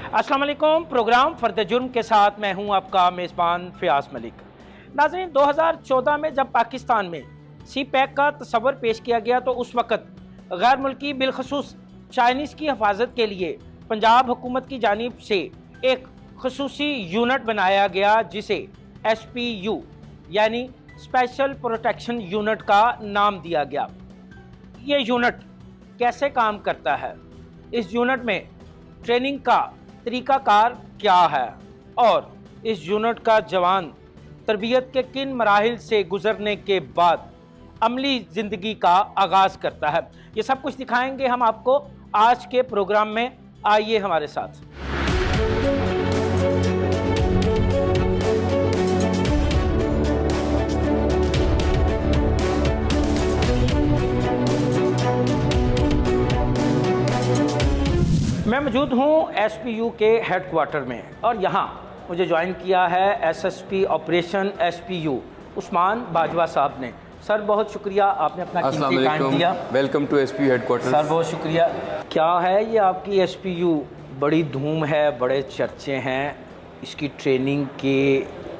अस्सलाम वालेकुम। प्रोग्राम फर्द जुर्म के साथ मैं हूं आपका मेज़बान फ़याज़ मलिक। नाज़रीन, 2014 में जब पाकिस्तान में सी पैक का तस्वर पेश किया गया तो उस वक़्त गैर मुल्की बिलखसूस चाइनीज़ की हिफाजत के लिए पंजाब हुकूमत की जानिब से एक खसूसी यूनिट बनाया गया जिसे SPU यानी स्पेशल प्रोटेक्शन यूनिट का नाम दिया गया। ये यूनिट कैसे काम करता है, इस यूनिट में ट्रेनिंग का तरीक़ाकार क्या है और इस यूनिट का जवान तरबियत के किन मराहिल से गुजरने के बाद अमली ज़िंदगी का आगाज़ करता है, ये सब कुछ दिखाएंगे हम आपको आज के प्रोग्राम में। आइए हमारे साथ। मैं मौजूद हूँ SPU के हेडक्वार्टर में और यहाँ मुझे ज्वाइन किया है SSP operation SPU Usman Bajwa साहब ने। सर बहुत शुक्रिया, आपने अपना कीमती टाइम दिया। Welcome to SPU headquarter. Sir बहुत शुक्रिया। क्या है ये आपकी SPU? बड़ी धूम है, बड़े चर्चे हैं इसकी ट्रेनिंग के,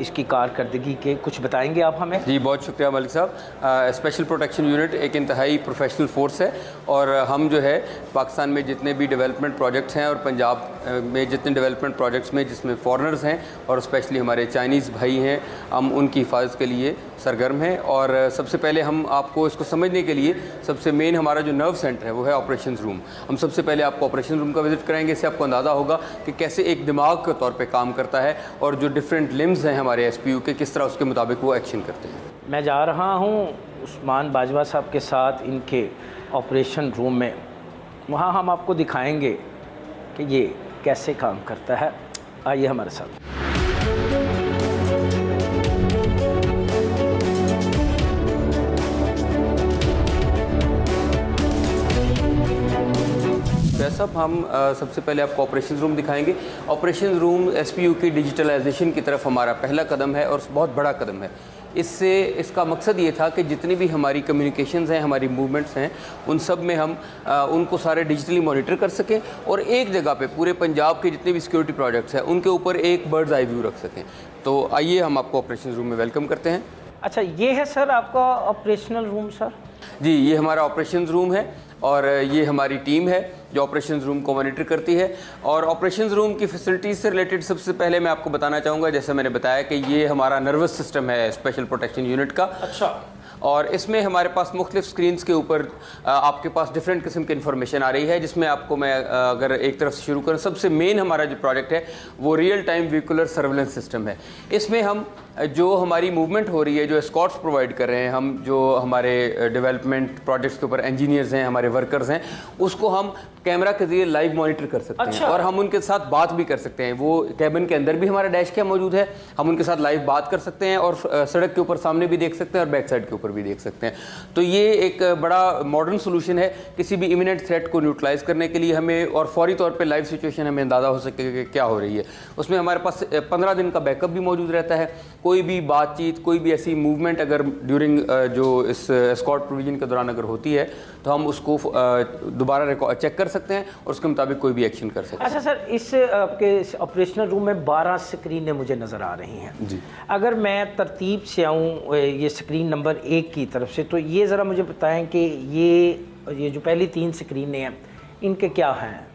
इसकी कारकर्दगी के, कुछ बताएंगे आप हमें? जी बहुत शुक्रिया मलिक साहब। स्पेशल प्रोटेक्शन यूनिट एक इंतहाई प्रोफेशनल फोर्स है और हम जो है पाकिस्तान में जितने भी डेवलपमेंट प्रोजेक्ट्स हैं और पंजाब में जितने डेवलपमेंट प्रोजेक्ट्स में जिसमें फॉरेनर्स हैं और स्पेशली हमारे चाइनीज़ भाई हैं, हम उनकी हिफाजत के लिए सरगर्म हैं। और सबसे पहले हम आपको इसको समझने के लिए सबसे मेन हमारा जो नर्व सेंटर है वो है ऑपरेशन रूम। हम सबसे पहले आपको ऑपरेशन रूम का विज़िट कराएंगे, इससे आपको अंदाज़ा होगा कि कैसे एक दिमाग के तौर पर काम करता है और जो डिफरेंट लिम्स हैं हमारे SPU के, किस तरह उसके मुताबिक वो एक्शन करते हैं। मैं जा रहा हूँ उस्मान बाजवा साहब के साथ इनके ऑपरेशन रूम में, वहाँ हम आपको दिखाएंगे कि ये कैसे काम करता है। आइए हमारे साथ। सब हम सबसे पहले आपको ऑपरेशन रूम दिखाएंगे। ऑपरेशन रूम SPU की डिजिटलाइजेशन की तरफ हमारा पहला कदम है और बहुत बड़ा कदम है। इसका मकसद ये था कि जितनी भी हमारी कम्युनिकेशंस हैं, हमारी मूवमेंट्स हैं, उन सब में हम उनको सारे डिजिटली मॉनिटर कर सकें और एक जगह पे पूरे पंजाब के जितने भी सिक्योरिटी प्रोजेक्ट्स हैं उनके ऊपर एक बर्ड्स आई व्यू रख सकें। तो आइए हम आपको ऑपरेशन रूम में वेलकम करते हैं। अच्छा, ये है सर आपका ऑपरेशनल रूम? सर जी, ये हमारा ऑपरेशन रूम है और ये हमारी टीम है जो ऑपरेशंस रूम को मॉनिटर करती है। और ऑपरेशंस रूम की फैसिलिटीज़ से रिलेटेड सबसे पहले मैं आपको बताना चाहूँगा, जैसे मैंने बताया कि ये हमारा नर्वस सिस्टम है स्पेशल प्रोटेक्शन यूनिट का। अच्छा। और इसमें हमारे पास मुख्तलिफ स्क्रीन्स के ऊपर आपके पास डिफरेंट किस्म की इन्फॉर्मेशन आ रही है, जिसमें आपको मैं अगर एक तरफ से शुरू करूँ, सबसे मेन हमारा जो प्रोजेक्ट है वो real time vehicular surveillance system है। इसमें हम जो हमारी मूवमेंट हो रही है, जो एस्कॉर्ट्स प्रोवाइड कर रहे हैं, हम जो हमारे डेवलपमेंट प्रोजेक्ट्स के ऊपर इंजीनियर्स हैं, हमारे वर्कर्स हैं, उसको हम कैमरा के जरिए लाइव मॉनिटर कर सकते हैं और हम उनके साथ बात भी कर सकते हैं। वो कैबिन के अंदर भी हमारा डैश कैम मौजूद है, हम उनके साथ लाइव बात कर सकते हैं और सड़क के ऊपर सामने भी देख सकते हैं और बैक साइड के ऊपर भी देख सकते हैं। तो ये एक बड़ा मॉडर्न सोल्यूशन है किसी भी इमिनेंट थ्रेट को न्यूट्रलाइज करने के लिए हमें, और फौरी तौर पर लाइव सिचुएशन हमें अंदाज़ा हो सके कि क्या हो रही है। उसमें हमारे पास 15 दिन का बैकअप भी मौजूद रहता है। कोई भी बातचीत, कोई भी ऐसी मूवमेंट अगर ड्यूरिंग जो इस एस्कॉर्ट प्रोविजन के दौरान अगर होती है तो हम उसको दोबारा चेक कर सकते हैं और उसके मुताबिक कोई भी एक्शन कर सकते हैं। अच्छा सर, इस आपके ऑपरेशनल रूम में 12 स्क्रीनें मुझे नज़र आ रही हैं जी। अगर मैं तरतीब से आऊँ ये स्क्रीन नंबर 1 की तरफ से, तो ये ज़रा मुझे बताएं कि ये जो पहली 3 स्क्रीनें हैं इनके क्या हैं?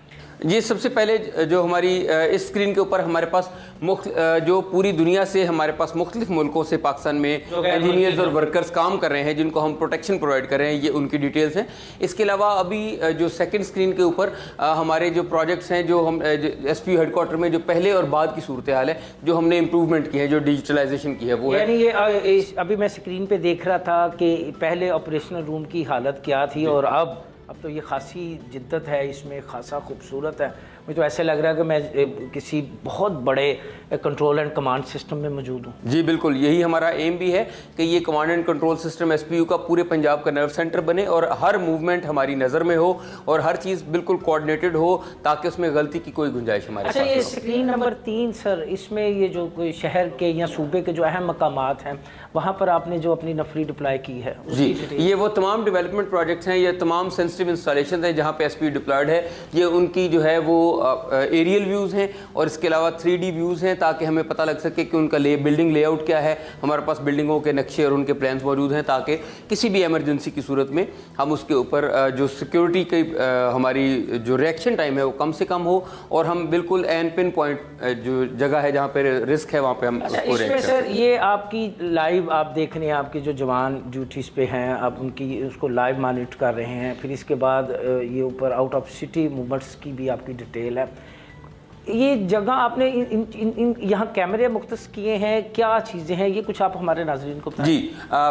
ये सबसे पहले जो हमारी इस स्क्रीन के ऊपर हमारे पास जो पूरी दुनिया से हमारे पास मुख्तलिफ मुल्कों से पाकिस्तान में इंजीनियर्स और वर्कर्स काम कर रहे हैं जिनको हम प्रोटेक्शन प्रोवाइड कर रहे हैं, ये उनकी डिटेल्स हैं। इसके अलावा अभी जो सेकंड स्क्रीन के ऊपर हमारे जो प्रोजेक्ट्स हैं, जो हम SPU हेडक्वार्टर में जो पहले और बाद की सूरत हाल है, जो हमने इम्प्रूवमेंट की है, जो डिजिटलाइजेशन की है, वो यानी ये अभी मैं स्क्रीन पर देख रहा था कि पहले ऑपरेशनल रूम की हालत क्या थी और अब तो ये खासी जिद्दत है इसमें, खासा खूबसूरत है। मुझे तो ऐसे लग रहा है कि मैं किसी बहुत बड़े कंट्रोल एंड कमांड सिस्टम में मौजूद हूँ। जी बिल्कुल, यही हमारा एम भी है कि ये command and control system SPU का पूरे पंजाब का नर्व सेंटर बने और हर मूवमेंट हमारी नज़र में हो और हर चीज़ बिल्कुल कोऑर्डिनेटेड हो ताकि उसमें गलती की कोई गुंजाइश हमारे पास। अच्छा, ये स्क्रीन नंबर 3 सर, इसमें ये जो कोई शहर के या सूबे के जो अहम मकामात हैं वहाँ पर आपने जो अपनी नफरी डिप्लॉय की है जी, ये वो तमाम डेवलपमेंट प्रोजेक्ट्स हैं, ये तमाम सेंसिटिव इंस्टॉलेशन हैं जहाँ पे SPU डिप्लॉयड है। ये उनकी जो है वो एरियल व्यूज़ हैं और इसके अलावा 3D व्यूज़ हैं, ताकि हमें पता लग सके कि उनका बिल्डिंग लेआउट क्या है। हमारे पास बिल्डिंगों के नक्शे और उनके प्लान्स मौजूद हैं, ताकि किसी भी इमरजेंसी की सूरत में हम उसके ऊपर जो सिक्योरिटी की हमारी जो रिएक्शन टाइम है वो कम से कम हो, और हम बिल्कुल एन पिन पॉइंट जो जगह है जहाँ पे रिस्क है वहाँ पे हम उसको इसमें सर ये आपकी लाइव आप देख रहे हैं, आपके जो जवान ड्यूटीज़ पे हैं आप उनकी उसको लाइव मॉनिटर कर रहे हैं, फिर इसके बाद ये ऊपर आउट ऑफ सिटी मूवमेंट्स की भी आपकी डिटेल है। ये जगह आपने इन यहाँ कैमरे मुख्तस किए हैं, क्या चीज़ें हैं ये कुछ आप हमारे नाज़रीन को बताएं। जी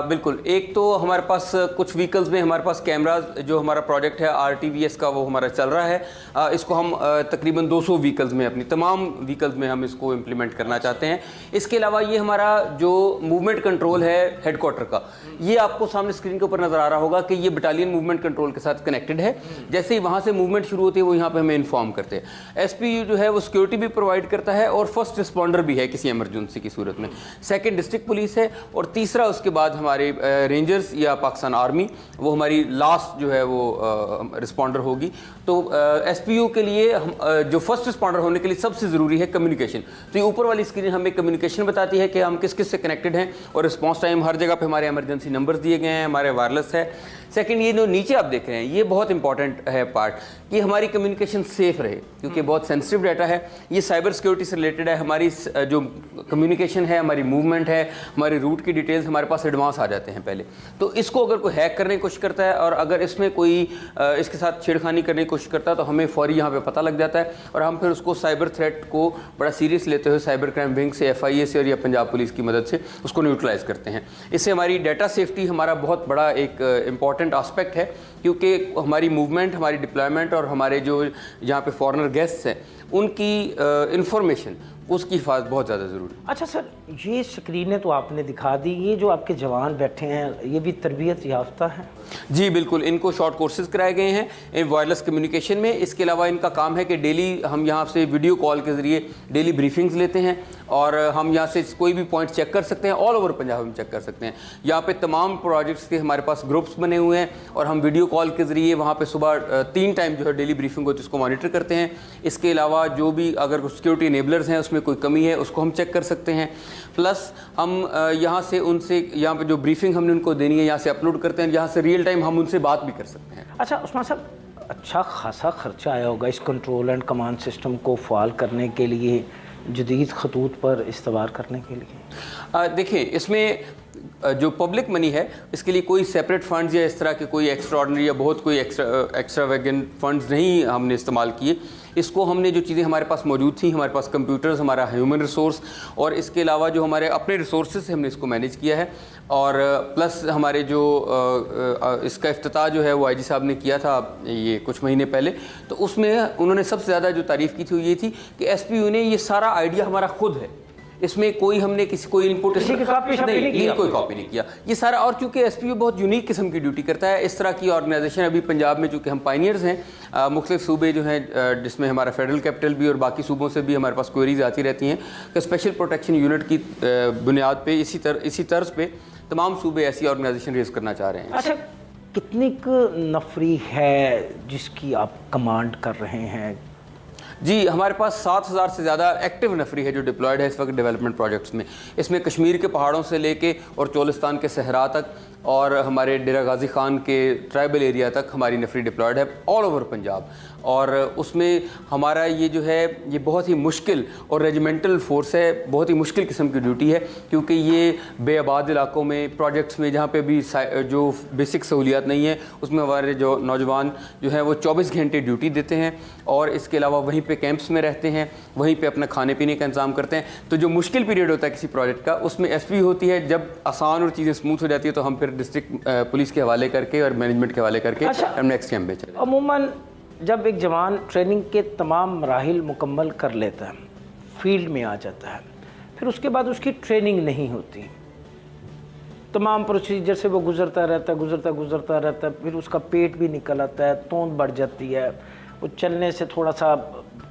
बिल्कुल। एक तो हमारे पास कुछ व्हीकल्स में हमारे पास कैमराज, जो हमारा प्रोजेक्ट है RTVS का वो हमारा चल रहा है। इसको हम तकरीबन 200 व्हीकल्स में, अपनी तमाम व्हीकल्स में हम इसको इम्प्लीमेंट करना चाहते हैं। इसके अलावा ये हमारा जो मूवमेंट कंट्रोल है हेडक्वार्टर का, ये आपको सामने स्क्रीन के ऊपर नज़र आ रहा होगा कि ये बटालियन मूवमेंट कंट्रोल के साथ कनेक्टेड है। जैसे ही वहाँ से मूवमेंट शुरू होती है वो यहाँ पर हमें इन्फॉर्म करते हैं। SPU जो है वो सिक्योरिटी भी प्रोवाइड करता है और फर्स्ट रिस्पॉन्डर भी है किसी इमरजेंसी की सूरत में। सेकंड डिस्ट्रिक्ट पुलिस है, और तीसरा उसके बाद हमारे रेंजर्स या पाकिस्तान आर्मी, वो हमारी लास्ट जो है वो रिस्पॉन्डर होगी। तो SPU के लिए जो फर्स्ट रिस्पॉन्डर होने के लिए सबसे ज़रूरी है कम्युनिकेशन। तो ये ऊपर वाली स्क्रीन हमें कम्युनिकेशन बताती है कि हम किस किस से कनेक्टेड हैं, और रिस्पॉन्स टाइम हर जगह पे हमारे इमरजेंसी नंबर्स दिए गए हैं, हमारे वायरलेस है। सेकंड, ये जो नीचे आप देख रहे हैं ये बहुत इंपॉर्टेंट है पार्ट, कि हमारी कम्युनिकेशन सेफ रहे, क्योंकि बहुत सेंसिटिव डाटा है। ये साइबर सिक्योरिटी से रिलेटेड है। हमारी जो कम्युनिकेशन है, हमारी मूवमेंट है, हमारी रूट की डिटेल्स हमारे पास एडवांस आ जाते हैं पहले। तो इसको अगर कोई हैक करने की कोशिश करता है और अगर इसमें कोई इसके साथ छेड़खानी करने की कोशिश करता है तो हमें फौरी यहाँ पे पता लग जाता है, और हम फिर उसको साइबर थ्रेट को बड़ा सीरियस लेते हुए साइबर क्राइम विंग से, FIA से और या पंजाब पुलिस की मदद से उसको न्यूट्रलाइज करते हैं। इससे हमारी डाटा सेफ्टी हमारा बहुत बड़ा एक इम्पॉर्टेंट आस्पेक्ट है, क्योंकि हमारी मूवमेंट, हमारी डिप्लॉयमेंट और हमारे जो यहाँ पे फॉरेनर गेस्ट्स हैं उनकी इंफॉर्मेशन, उसकी हिफाजत बहुत ज़्यादा ज़रूरी है। अच्छा सर, ये स्क्रीनें तो आपने दिखा दी, ये जो आपके जवान बैठे हैं ये भी तरबियत याफ्ता हैं? जी बिल्कुल, इनको शॉर्ट कोर्सेज कराए गए हैं वायरलेस कम्युनिकेशन में। इसके अलावा इनका काम है कि डेली हम यहाँ से वीडियो कॉल के ज़रिए डेली ब्रीफिंग्स लेते हैं, और हम यहाँ से कोई भी पॉइंट चेक कर सकते हैं, ऑल ओवर पंजाब में चेक कर सकते हैं। यहाँ पे तमाम प्रोजेक्ट्स के हमारे पास ग्रुप्स बने हुए हैं, और हम वीडियो कॉल के ज़रिए वहाँ पे सुबह 3 टाइम जो है डेली ब्रीफिंग होती है उसको मॉनिटर करते हैं। इसके अलावा जो भी अगर सिक्योरिटी इनेबलर्स हैं उसमें कोई कमी है उसको हम चेक कर सकते हैं। प्लस हम यहाँ से उनसे यहाँ पे जो ब्रीफिंग हमने उनको देनी है यहाँ से अपलोड करते हैं, यहाँ से रियल टाइम हम उनसे बात भी कर सकते हैं। अच्छा उस्मान साहब, अच्छा खासा खर्चा आया होगा इस कंट्रोल एंड कमांड सिस्टम को फ़ाल करने के लिए, जदीद खतूत पर इस्तेमाल करने के लिए? देखिए, इसमें जो पब्लिक मनी है इसके लिए कोई सेपरेट फंड्स या इस तरह के कोई एक्स्ट्रा ऑर्डिनरी या बहुत कोई एक्स्ट्रा वैगन फंड्स नहीं हमने इस्तेमाल किए। इसको हमने जो चीज़ें हमारे पास मौजूद थी, हमारे पास कंप्यूटर्स, हमारा ह्यूमन रिसोर्स और इसके अलावा जो हमारे अपने रिसोर्सेज से हमने इसको मैनेज किया है। और प्लस हमारे जो इसका इफ्तिताह जो है वो IG साहब ने किया था ये कुछ महीने पहले, तो उसमें उन्होंने सबसे ज़्यादा जो तारीफ़ की थी वो ये थी कि SPU ने ये सारा आइडिया हमारा खुद है, इसमें कोई हमने किसी कोई इनपुट कोई कॉपी नहीं किया ये सारा। और चूंकि SPU बहुत यूनिक किस्म की ड्यूटी करता है, इस तरह की ऑर्गेनाइजेशन अभी पंजाब में चूँकि हम पाइनियर्स हैं, मुख्तलिफ सूबे जो हैं जिसमें हमारा फेडरल कैपिटल भी और बाकी सूबों से भी हमारे पास क्वेरीज आती रहती हैं कि स्पेशल प्रोटेक्शन यूनिट की बुनियाद पर इसी तर्ज पर तमाम सूबे ऐसी ऑर्गेनाइजेशन रेज करना चाह रहे हैं। अच्छा, कितनी नफरी है जिसकी आप कमांड कर रहे हैं? जी, हमारे पास 7000 से ज़्यादा एक्टिव नफरी है जो डिप्लॉयड है इस वक्त डेवलपमेंट प्रोजेक्ट्स में। इसमें कश्मीर के पहाड़ों से लेके और चोलिस्तान के सहरा तक और हमारे डेरा गाजी खान के ट्राइबल एरिया तक हमारी नफरी डिप्लॉयड है ऑल ओवर पंजाब। और उसमें हमारा ये जो है ये बहुत ही मुश्किल और रेजिमेंटल फोर्स है, बहुत ही मुश्किल किस्म की ड्यूटी है, क्योंकि ये बेआबाद इलाकों में प्रोजेक्ट्स में जहाँ पे भी जो बेसिक सहूलियात नहीं है उसमें हमारे जो नौजवान जो हैं वो 24 घंटे ड्यूटी देते हैं, और इसके अलावा वहीं पे कैंप्स में रहते हैं, वहीं पे अपना खाने पीने का इंतज़ाम करते हैं। तो जो मुश्किल पीरियड होता है किसी प्रोजेक्ट का उसमें SPU होती है, जब आसान और चीज़ें स्मूथ हो जाती है तो हम फिर डिस्ट्रिक्ट पुलिस के हवाले करके और मैनेजमेंट के हवाले करके हम नेक्स्ट कैंप में चले। अमूमन जब एक जवान ट्रेनिंग के तमाम मराहिल मुकम्मल कर लेता है, फील्ड में आ जाता है, फिर उसके बाद उसकी ट्रेनिंग नहीं होती, तमाम प्रोसीजर से वो गुजरता रहता है, फिर उसका पेट भी निकल आता है, तोंद बढ़ जाती है, वो चलने से थोड़ा सा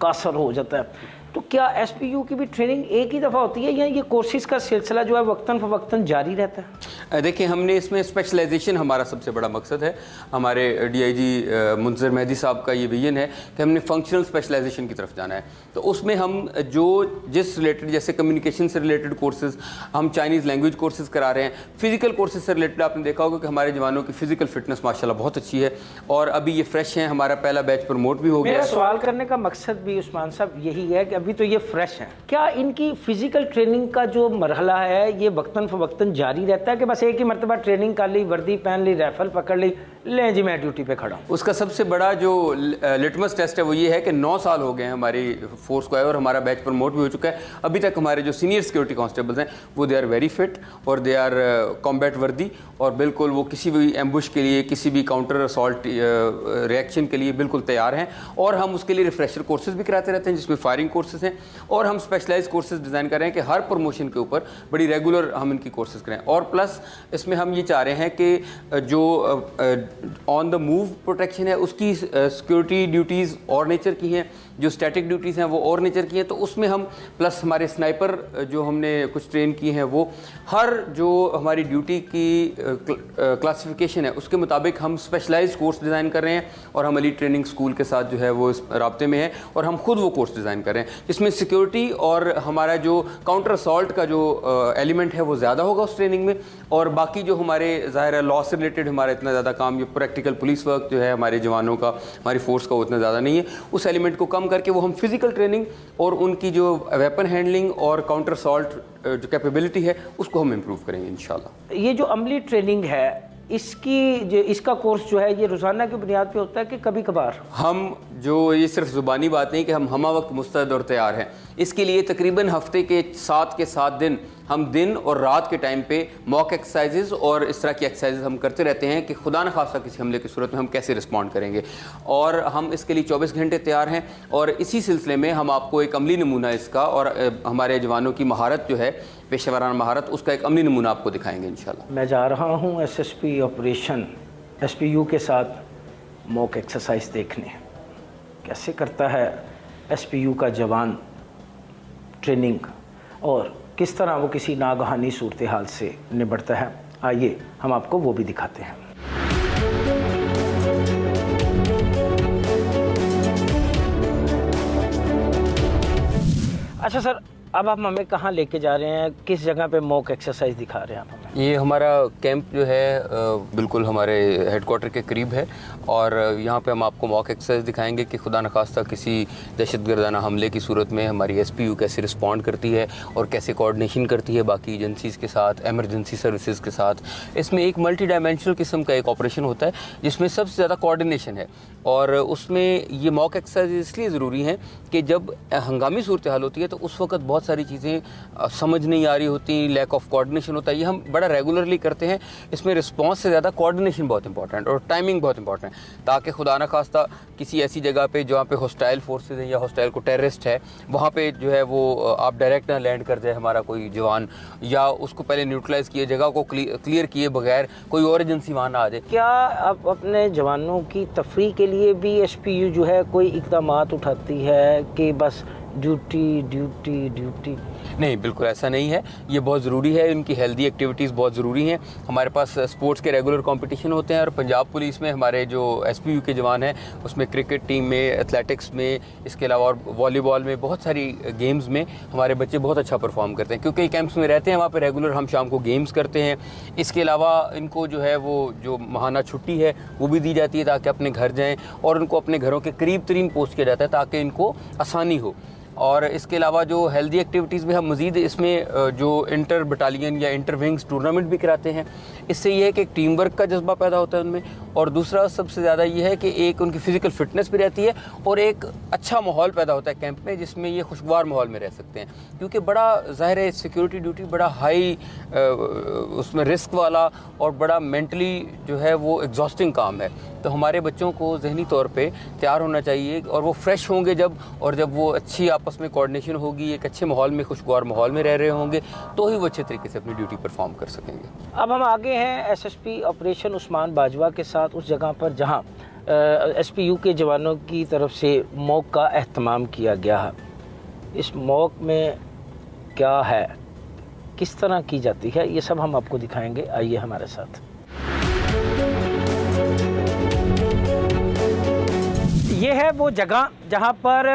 कासर हो जाता है। तो क्या एसपीयू की भी ट्रेनिंग एक ही दफ़ा होती है या ये कोर्सेज का सिलसिला जो है वक्तन फ़वक्तन जारी रहता है? देखिए, हमने इसमें स्पेशलाइजेशन हमारा सबसे बड़ा मकसद है। हमारे डीआईजी मुंज़र मेहदी साहब का ये विजन है कि हमने फंक्शनल स्पेशलाइजेशन की तरफ जाना है। तो उसमें हम जो जिस रिलेटेड, जैसे कम्युनिकेशन से रिलेटेड कोर्सेज, हम चाइनीज़ लैंग्वेज कोर्सेज करा रहे हैं। फिजिकल कोर्सेज से रिलेटेड आपने देखा होगा कि हमारे जवानों की फ़िज़िकल फिटनेस माशाल्लाह बहुत अच्छी है और अभी ये फ्रेश हैं। हमारा पहला बैच प्रमोट भी हो गया। मेरा सवाल करने का मकसद भी उस्मान साहब यही है कि अभी तो ये फ्रेश हैं, क्या इनकी फ़िज़िकल ट्रेनिंग का जो मरहला है ये वक्तन फ़वक्तन जारी रहता है कि बस एक ही मरतबा ट्रेनिंग कर ली, वर्दी पहन ली, राइफल पकड़ ली, लें जी मैं ड्यूटी पे खड़ा हूँ? उसका सबसे बड़ा जो लिटमस टेस्ट है वो ये है कि 9 साल हो गए हैं हमारी फोर्स को आए और हमारा बैच प्रमोट भी हो चुका है। अभी तक हमारे जो सीनियर सिक्योरिटी कांस्टेबल्स हैं वो दे आर वेरी फिट और दे आर कॉम्बैट वर्दी और बिल्कुल वो किसी भी एम्बुश के लिए, किसी भी काउंटर असॉल्ट रिएक्शन के लिए बिल्कुल तैयार हैं। और हम उसके लिए रिफ्रेशर कोर्सेज भी कराते रहते हैं जिसमें फायरिंग कोर्सेज हैं और हम स्पेशलाइज कोर्सेज डिज़ाइन कर रहे हैं कि हर प्रमोशन के ऊपर बड़ी रेगुलर हम इनकी कोर्सेज करें। और प्लस इसमें हम ये चाह रहे हैं कि जो ऑन द मूव प्रोटेक्शन है उसकी सिक्योरिटी ड्यूटीज़ और नेचर की हैं, जो स्टैटिक ड्यूटीज़ हैं वो और नेचर की हैं। तो उसमें हम प्लस हमारे स्नाइपर जो हमने कुछ ट्रेन किए हैं वो हर जो हमारी ड्यूटी की क्लासिफिकेशन है उसके मुताबिक हम स्पेशलाइज्ड कोर्स डिज़ाइन कर रहे हैं और हम अली ट्रेनिंग स्कूल के साथ जो है वो इस राब्ते में है और हम खुद वो कोर्स डिज़ाइन कर रहे हैं जिसमें सिक्योरिटी और हमारा जो काउंटर असॉल्ट का जो एलिमेंट है वो ज़्यादा होगा उस ट्रेनिंग में। और बाकी जो हमारे ज़ाहिर है लॉ से रिलेटेड हमारा इतना ज़्यादा काम, ये प्रैक्टिकल पुलिस वर्क जो है हमारे जवानों का, हमारी फोर्स का वो इतना ज़्यादा नहीं है। उस एलिमेंट को कम करके वो हम फिज़िकल ट्रेनिंग और उनकी जो वेपन हैंडलिंग और काउंटर असॉल्ट जो कैपेबिलिटी है उसको हम इम्प्रूव करेंगे इंशाल्लाह। ये जो अमली ट्रेनिंग है इसका कोर्स जो है ये रोज़ाना की बुनियाद पे होता है कि कभी कभार? हम जो ये सिर्फ ज़ुबानी बात नहीं कि हम हमा वक्त मुस्तैद और तैयार हैं, इसके लिए तकरीबन हफ्ते के 7 दिन हम दिन और रात के टाइम पे मॉक एक्सरसाइजेज और इस तरह की एक्सरसाइजेज हम करते रहते हैं कि खुदा न खास्ता किसी हमले की सूरत में हम कैसे रिस्पॉन्ड करेंगे। और हम इसके लिए 24 घंटे तैयार हैं और इसी सिलसिले में हम आपको एक अमली नमूना इसका और हमारे जवानों की महारत जो है, पेशेवराना महारत, उसका एक अमली नमूना आपको दिखाएंगे इंशाल्लाह। मैं जा रहा हूँ SSP ऑपरेशन SPU के साथ मॉक एक्सरसाइज देखने, कैसे करता है SPU का जवान ट्रेनिंग और किस तरह वो किसी नागहानी सूरत हाल से निपटता है। आइए हम आपको वो भी दिखाते हैं। अच्छा सर, अब आप हमें कहाँ लेके जा रहे हैं, किस जगह पे मॉक एक्सरसाइज दिखा रहे हैं आप हमें? ये हमारा कैंप जो है बिल्कुल हमारे हेडक्वार्टर के करीब है और यहाँ पे हम आपको मॉक एक्सरसाइज दिखाएंगे कि खुदा न खास्ता किसी दहशतगर्दाना हमले की सूरत में हमारी SPU कैसे रिस्पॉन्ड करती है और कैसे कोऑर्डिनेशन करती है बाकी एजेंसीज़ के साथ, एमरजेंसी सर्विसेज के साथ। इसमें एक मल्टी डायमेंशनल किस्म का एक ऑपरेशन होता है जिसमें सबसे ज़्यादा कोऑर्डिनेशन है और उसमें ये मॉक एक्सरसाइज इसलिए ज़रूरी हैं कि जब हंगामी सूरत हाल होती है तो उस वक्त बहुत सारी चीज़ें समझ नहीं आ रही होती, लैक ऑफ कोऑर्डिनेशन होता है। ये हम बड़ा रेगुलरली करते हैं। इसमें रिस्पांस से ज़्यादा कोऑर्डिनेशन बहुत इंपॉर्टेंट और टाइमिंग बहुत इंपॉर्टेंट है ताकि खुदा न खास्ता किसी ऐसी जगह पे जहाँ पे हॉस्टाइल फोर्सेज हैं या हॉस्टाइल को टेररिस्ट है वहाँ पे जो है वो आप डायरेक्ट ना लैंड कर जाए हमारा कोई जवान, या उसको पहले न्यूट्रलाइज़ किए, जगह को क्लियर किए बगैर कोई और एजेंसी वहाँ ना आ जाए। क्या आप अपने जवानों की तफरीह के लिए भी SPU जो है कोई इक़दामात उठाती है कि बस ड्यूटी ड्यूटी ड्यूटी? नहीं, बिल्कुल ऐसा नहीं है। ये बहुत ज़रूरी है, इनकी हेल्दी एक्टिविटीज़ बहुत ज़रूरी हैं। हमारे पास स्पोर्ट्स के रेगुलर कंपटीशन होते हैं और पंजाब पुलिस में हमारे जो SPU के जवान हैं उसमें क्रिकेट टीम में, एथलेटिक्स में, इसके अलावा और वॉलीबॉल में, बहुत सारी गेम्स में हमारे बच्चे बहुत अच्छा परफॉर्म करते हैं क्योंकि कैंप्स में रहते हैं। वहाँ पर रेगुलर हम शाम को गेम्स करते हैं। इसके अलावा इनको जो है वो जो माहाना छुट्टी है वो भी दी जाती है ताकि अपने घर जाएँ और उनको अपने घरों के करीब तरीन पोस्ट किया जाता है ताकि इनको आसानी हो। और इसके अलावा जो हेल्दी एक्टिविटीज़ में हम मज़ीद इसमें जो इंटर बटालियन या इंटर विंग्स टूर्नामेंट भी कराते हैं। इससे ये है कि एक टीम वर्क का जज्बा पैदा होता है उनमें और दूसरा सबसे ज़्यादा ये है कि एक उनकी फ़िज़िकल फ़िटनेस भी रहती है और एक अच्छा माहौल पैदा होता है कैंप में जिसमें ये खुशगवार माहौल में रह सकते हैं क्योंकि बड़ा ज़ाहिर है सिक्योरिटी ड्यूटी बड़ा हाई उसमें रिस्क वाला और बड़ा मेंटली जो है वो एग्जॉस्टिंग काम है। तो हमारे बच्चों को ज़हनी तौर पे तैयार होना चाहिए और वो फ्रेश होंगे जब वो अच्छी आपस में कोऑर्डिनेशन होगी, एक अच्छे माहौल में, खुशगवार माहौल में रह रहे होंगे तो ही वो अच्छे तरीके से अपनी ड्यूटी परफॉर्म कर सकेंगे। अब हम आगे हैं SSP ऑपरेशन उस्मान बाजवा के साथ उस जगह पर जहां SPU के जवानों की तरफ से मॉक का एहतमाम किया गया है। इस मॉक में क्या है, किस तरह की जाती है, ये सब हम आपको दिखाएंगे। आइए हमारे साथ। ये है वो जगह जहां पर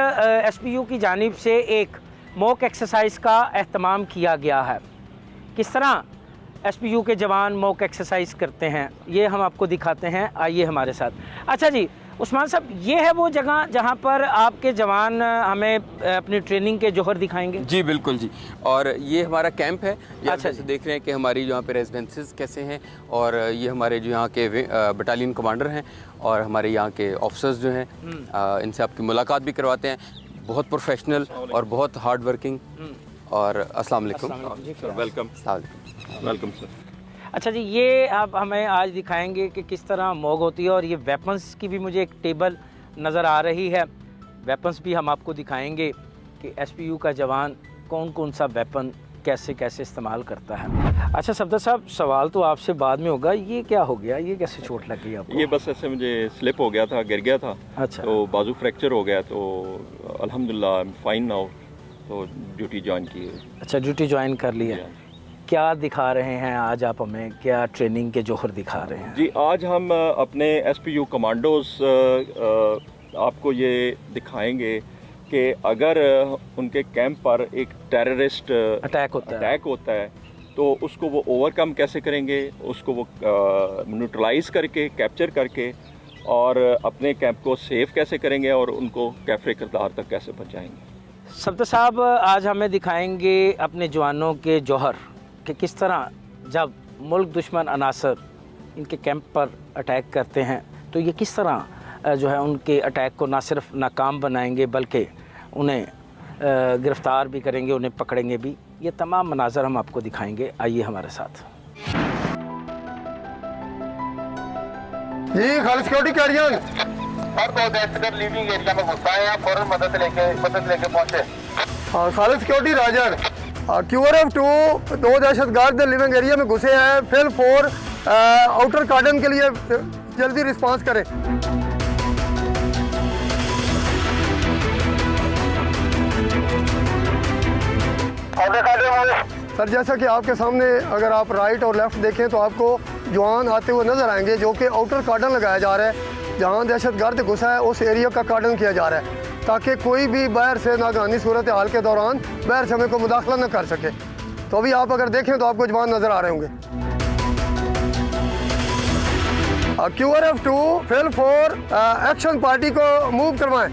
एसपीयू की जानिब से एक मॉक एक्सरसाइज का एहतमाम किया गया है। किस तरह एसपीयू के जवान मॉक एक्सरसाइज करते हैं ये हम आपको दिखाते हैं। आइए हमारे साथ। अच्छा जी उस्मान साहब, ये है वो जगह जहां पर आपके जवान हमें अपनी ट्रेनिंग के जौहर दिखाएंगे? जी बिल्कुल जी, और ये हमारा कैंप है। ये अच्छा जैसे देख रहे हैं कि हमारी यहाँ पे रेजिडेंसेस कैसे हैं, और ये हमारे जो यहाँ के बटालियन कमांडर हैं और हमारे यहाँ के ऑफिसर्स जो हैं, इनसे आपकी मुलाकात भी करवाते हैं। बहुत प्रोफेशनल और बहुत हार्ड वर्किंग। और अस्सलाम वालेकुम। Welcome welcome sir. अच्छा जी, ये आप हमें आज दिखाएंगे कि किस तरह मॉक होती है, और ये वेपन्स की भी मुझे एक टेबल नज़र आ रही है। वेपन्स भी हम आपको दिखाएंगे कि एसपीयू का जवान कौन कौन सा वेपन कैसे कैसे इस्तेमाल करता है। अच्छा सफदर साहब, सवाल तो आपसे बाद में होगा, ये क्या हो गया, ये कैसे चोट लग गई आपको? ये बस ऐसे मुझे स्लिप हो गया था, गिर गया था। अच्छा। तो बाजू फ्रैक्चर हो गया, तो अल्हम्दुलिल्लाह आई एम फाइन नाउ, तो ड्यूटी ज्वाइन की है। अच्छा, ड्यूटी ज्वाइन कर लिया। क्या दिखा रहे हैं आज आप हमें, क्या ट्रेनिंग के जौहर दिखा रहे हैं? जी, आज हम अपने एसपीयू कमांडोज आपको ये दिखाएंगे कि अगर उनके कैंप पर एक टेररिस्ट अटैक होता है तो उसको वो ओवरकम कैसे करेंगे, उसको वो न्यूट्रलाइज करके, कैप्चर करके, और अपने कैंप को सेफ कैसे करेंगे और उनको कैफरे किरदार तक कैसे पहुँचाएंगे। सफदर साहब, आज हमें दिखाएंगे अपने जवानों के जौहर कि किस तरह जब मुल्क दुश्मन अनासर इनके कैंप पर अटैक करते हैं तो ये किस तरह जो है उनके अटैक को ना सिर्फ नाकाम बनाएंगे बल्कि उन्हें गिरफ़्तार भी करेंगे, उन्हें पकड़ेंगे भी। ये तमाम मनाज़र हम आपको दिखाएंगे। आइए हमारे साथ। जी खालिद सिक्योरिटी कैरियर सर, दो दहशतगर्द लिविंग एरिया में घुसा है, आप फौरन मदद लेके पहुंचे। खालिद सिक्योरिटी राजर QRF 2 दो दहशतगर्द लिविंग एरिया में घुसे हैं। फिल 4 आउटर कार्डन के लिए जल्दी रिस्पांस करें। सर, जैसा कि आपके सामने अगर आप राइट और लेफ्ट देखें तो आपको जवान आते हुए नजर आएंगे, जो कि आउटर कार्डन लगाया जा रहा है। जहां दहशतगर्द घुसा है उस एरिया का कार्डन किया जा रहा है ताकि कोई भी बाहर से नागहानी सूरत हाल के दौरान बाहर से हमें को मुदाखला न कर सके। तो अभी आप अगर देखें तो आपको जवान नजर आ रहे होंगे। QRF 2 फिल 4 एक्शन पार्टी को मूव करवाएं।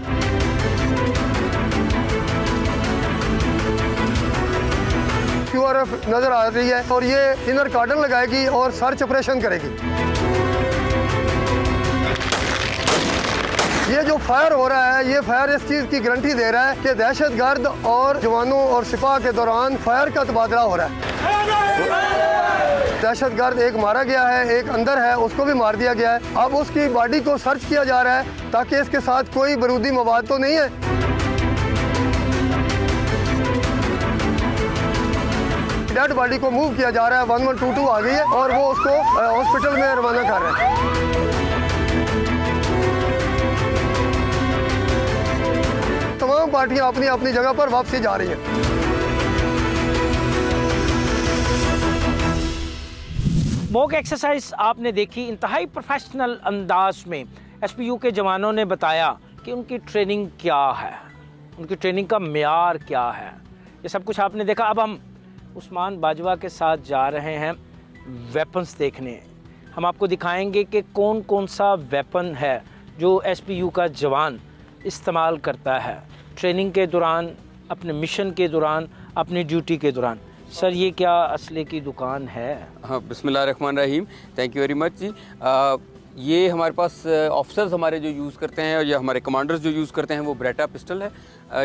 QRF नजर आ रही है और ये इनर कार्डन लगाएगी और सर्च ऑपरेशन करेगी। ये जो फायर हो रहा है, ये फायर इस चीज़ की गारंटी दे रहा है कि दहशतगर्द और जवानों और सिपाह के दौरान फायर का तबादला हो रहा है। दहशतगर्द एक मारा गया है, एक अंदर है, उसको भी मार दिया गया है। अब उसकी बॉडी को सर्च किया जा रहा है ताकि इसके साथ कोई बारूदी मवाद तो नहीं है। डेड बॉडी को मूव किया जा रहा है। 1122 आ गई है और वो उसको हॉस्पिटल में रवाना कर रहे हैं। तमाम पार्टियां अपनी अपनी जगह पर वापसी जा रही हैं। मॉक एक्सरसाइज आपने देखी, इंतहाई प्रोफेशनल अंदाज में एसपीयू के जवानों ने बताया कि उनकी ट्रेनिंग क्या है, उनकी ट्रेनिंग का मेयार क्या है, ये सब कुछ आपने देखा। अब हम उस्मान बाजवा के साथ जा रहे हैं वेपन्स देखने। हम आपको दिखाएंगे कि कौन कौन सा वेपन है जो एसपीयू का जवान इस्तेमाल करता है ट्रेनिंग के दौरान, अपने मिशन के दौरान, अपनी ड्यूटी के दौरान। सर, ये क्या असले की दुकान है? हाँ, बिस्मिल्लाहिर्रहमानिर्रहीम, थैंक यू वेरी मच जी। ये हमारे पास ऑफिसर्स हमारे जो यूज़ करते हैं और या हमारे कमांडर्स जो यूज़ करते हैं वो ब्रेटा पिस्टल है,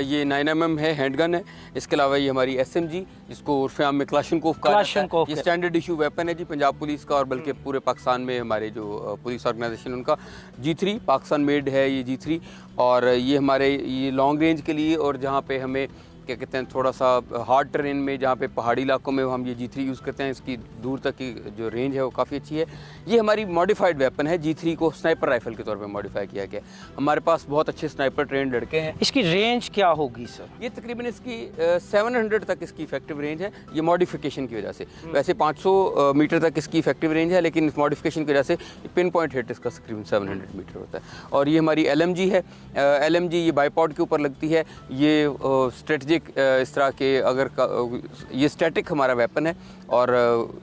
ये 9mm है, हैंडगन है। इसके अलावा ये हमारी SMG, जिसको उर्फ़ आम में क्लाशनकोफ कहा जाता है, ये स्टैंडर्ड इशू वेपन है जी पंजाब पुलिस का, और बल्कि पूरे पाकिस्तान में हमारे जो पुलिस ऑर्गेनाइजेशन उनका G3 पाकिस्तान मेड है ये G3। और ये हमारे ये लॉन्ग रेंज के लिए और जहाँ पे हमें क्या कहते हैं, थोड़ा सा हार्ड टेरेन में, जहाँ पे पहाड़ी इलाकों में हम ये G3 यूज़ करते हैं। इसकी दूर तक की जो रेंज है वो काफ़ी अच्छी है। ये हमारी मॉडिफाइड वेपन है, G3 को स्नाइपर राइफल के तौर पे मॉडिफाई किया गया। हमारे पास बहुत अच्छे स्नाइपर ट्रेंड लड़के हैं। इसकी रेंज क्या होगी सर? ये तकरीबन इसकी 700 तक इसकी इफेक्टिव रेंज है, ये मॉडिफिकेशन की वजह से। वैसे 500 मीटर तक इसकी इफेक्टिव रेंज है, लेकिन इस मॉडिफिकेशन की वजह से पिन पॉइंट हिट इसका तकरीबन 700 मीटर होता है। और ये हमारी LMG है। LMG ये बाईपॉड के ऊपर लगती है। ये स्ट्रेटजिक इस तरह के, अगर ये स्टैटिक हमारा वेपन है और